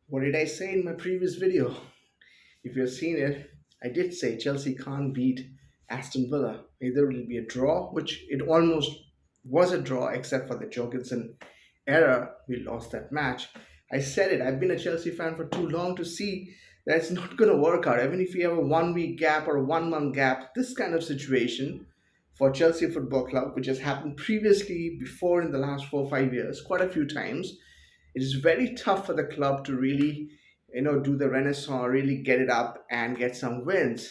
What did I say in my previous video? If you've seen it, I did say Chelsea can't beat Aston Villa. Either it will be a draw, which it almost was a draw, except for the Jorgensen error. We lost that match. I said it. I've been a Chelsea fan for too long to see that it's not going to work out. Even if we have a 1 week gap or a 1 month gap, this kind of situation for Chelsea Football Club, which has happened previously before in the last 4 or 5 years, quite a few times, it is very tough for the club to really do the renaissance, really get it up and get some wins.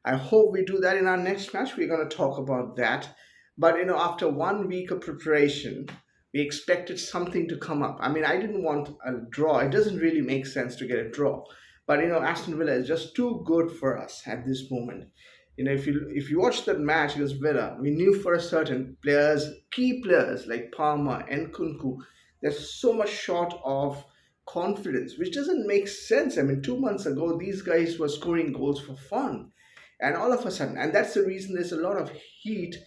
I hope we do that in our next match. We're going to talk about that. But after 1 week of preparation, we expected something to come up. I mean, I didn't want a draw. It doesn't really make sense to get a draw. But Aston Villa is just too good for us at this moment. If you watch that match against Villa, we knew for a certain players, key players like Palmer and Kunku, they're so much short of confidence, which doesn't make sense. I mean, 2 months ago, these guys were scoring goals for fun, and all of a sudden, and that's the reason there's a lot of heat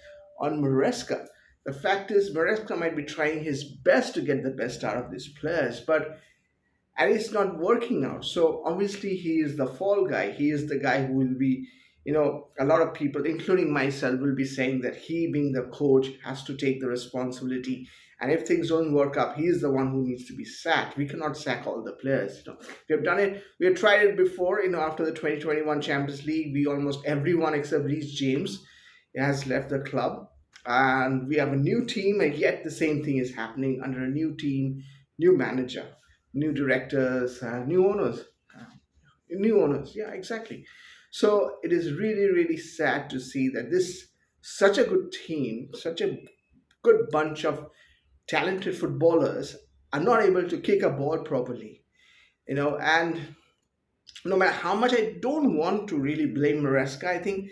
on Maresca. The fact is, Maresca might be trying his best to get the best out of these players, but and it's not working out. So obviously he is the fall guy. He is the guy who will be, a lot of people, including myself, will be saying that he, being the coach, has to take the responsibility. And if things don't work out, he is the one who needs to be sacked. We cannot sack all the players. We have done it. We have tried it before. After the 2021 Champions League, we almost everyone except Reece James has left the club, and we have a new team, and yet the same thing is happening under a new team, new manager, new directors, new owners. Yeah, exactly. So it is really, really sad to see that this such a good team, such a good bunch of talented footballers are not able to kick a ball properly. And no matter how much I don't want to really blame Maresca, I think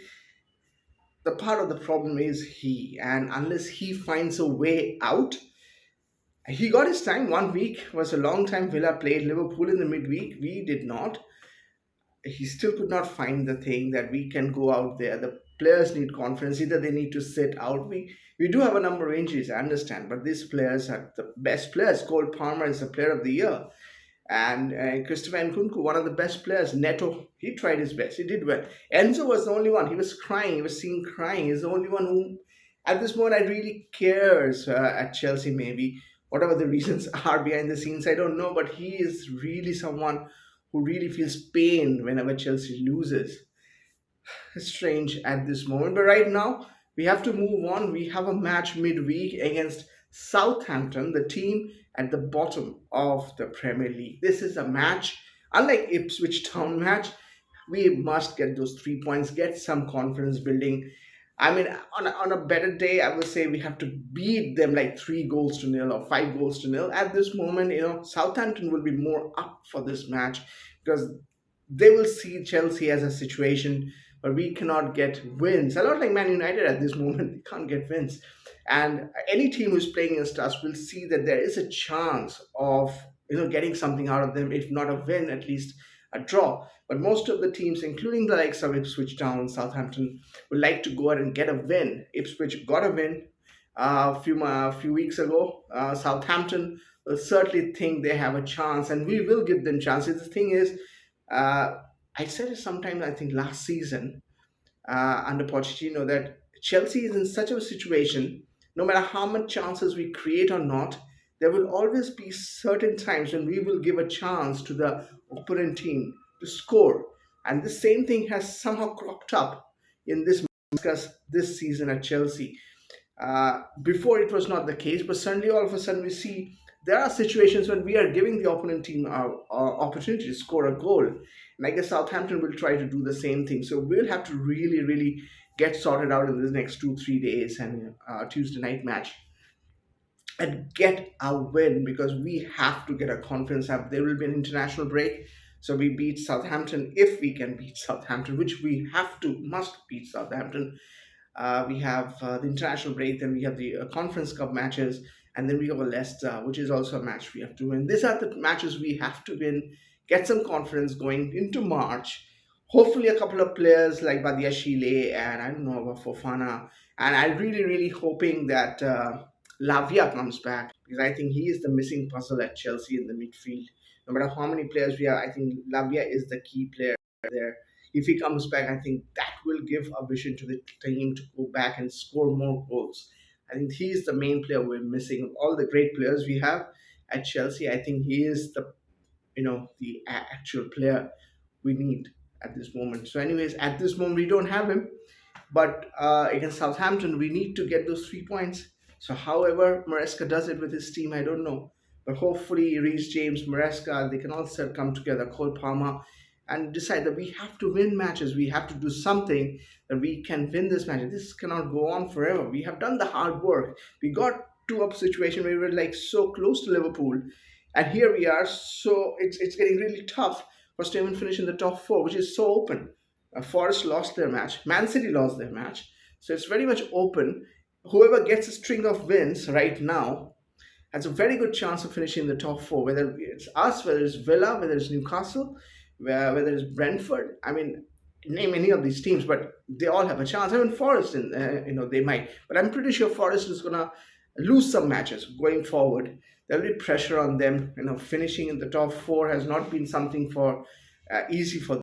the part of the problem is he, and unless he finds a way out, he got his time. 1 week was a long time. Villa played Liverpool in the midweek. We did not. He still could not find the thing that we can go out there. The players need confidence. Either they need to sit out. We do have a number of injuries, I understand, but these players are the best players. Cole Palmer is the player of the year. And Christopher Nkunku, one of the best players. Neto, he tried his best. He did well. Enzo was the only one. He was crying. He was seen crying. He's the only one who, at this moment, I really cares at Chelsea, maybe. Whatever the reasons are behind the scenes, I don't know. But he is really someone who really feels pain whenever Chelsea loses. It's strange at this moment. But right now, we have to move on. We have a match midweek against Southampton, the team at the bottom of the Premier League. This is a match, unlike Ipswich Town match, we must get those 3 points, get some confidence building. I mean, on a better day, I would say we have to beat them like 3 goals to nil or 5 goals to nil. At this moment, Southampton will be more up for this match because they will see Chelsea as a situation where we cannot get wins. A lot like Man United at this moment, they can't get wins. And any team who's playing against us will see that there is a chance of getting something out of them, if not a win, at least a draw. But most of the teams, including the likes of Ipswich Town, Southampton, would like to go out and get a win. Ipswich got a win a few weeks ago. Southampton will certainly think they have a chance, and we will give them chances. The thing is, uh, I said it sometime, I think last season, under Pochettino, that Chelsea is in such a situation, no matter how much chances we create or not, there will always be certain times when we will give a chance to the opponent team to score. And the same thing has somehow cropped up in this season at Chelsea. Before it was not the case, but suddenly all of a sudden we see there are situations when we are giving the opponent team our opportunity to score a goal. And I guess Southampton will try to do the same thing. So we'll have to really, really get sorted out in the next 2, 3 days and Tuesday night match and get a win because we have to get a confidence up. There will be an international break. So we beat Southampton if we can beat Southampton, which we have to, must beat Southampton. We have the international break, then we have the Conference Cup matches, and then we have a Leicester, which is also a match we have to win. These are the matches we have to win, get some confidence going into March. Hopefully, a couple of players like Badia Shile and I don't know about Fofana. And I'm really, really hoping that Lavia comes back because I think he is the missing puzzle at Chelsea in the midfield. No matter how many players we have, I think Lavia is the key player there. If he comes back, I think that will give a vision to the team to go back and score more goals. I think he is the main player we're missing. Of all the great players we have at Chelsea, I think he is the the actual player we need at this moment. So, anyways, at this moment we don't have him, but against Southampton, we need to get those 3 points. So, however, Maresca does it with his team, I don't know. But hopefully, Reece James, Maresca, they can also come together, Cole Palmer, and decide that we have to win matches. We have to do something that we can win this match. This cannot go on forever. We have done the hard work. We got to a situation where we were like so close to Liverpool, and here we are. So it's getting really tough for us to even finish in the top four, which is so open. Forest lost their match. Man City lost their match. So it's very much open. Whoever gets a string of wins right now has a very good chance of finishing in the top four. Whether it's us, whether it's Villa, whether it's Newcastle, whether it's Brentford. I mean, name any of these teams, but they all have a chance. I mean, Forest, they might, but I'm pretty sure Forest is gonna lose some matches going forward. There'll be pressure on them. Finishing in the top four has not been something for easy for them.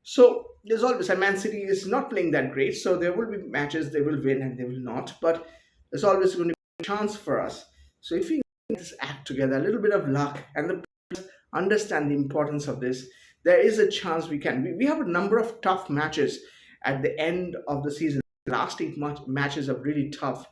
So there's always, and Man City is not playing that great, so there will be matches they will win and they will not, but there's always going to be a chance for us. So if we get this act together, a little bit of luck, and the players understand the importance of this, there is a chance we can. We have a number of tough matches at the end of the season. The last eight matches are really tough.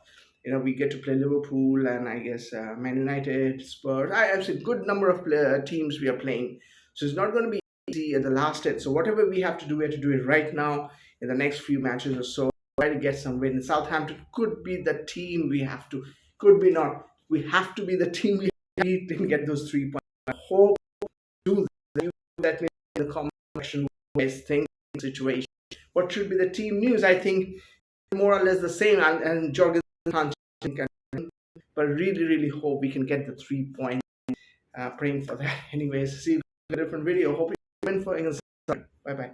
We get to play Liverpool and I guess Man United, Spurs. I have a good number of teams we are playing, so it's not going to be easy at the last hit. So whatever we have to do, we have to do it right now in the next few matches or so. Try to get some win. Southampton could be the team we have to. Could be not. We have to be the team we need to get those 3 points. I hope do that. Let me know in the comment section what you guys think of the situation. What should be the team news? I think more or less the same. And Jorgen can't but really, really hope we can get the 3 points. Praying for that. Anyways, see you in a different video. Hope you win for England. Bye bye.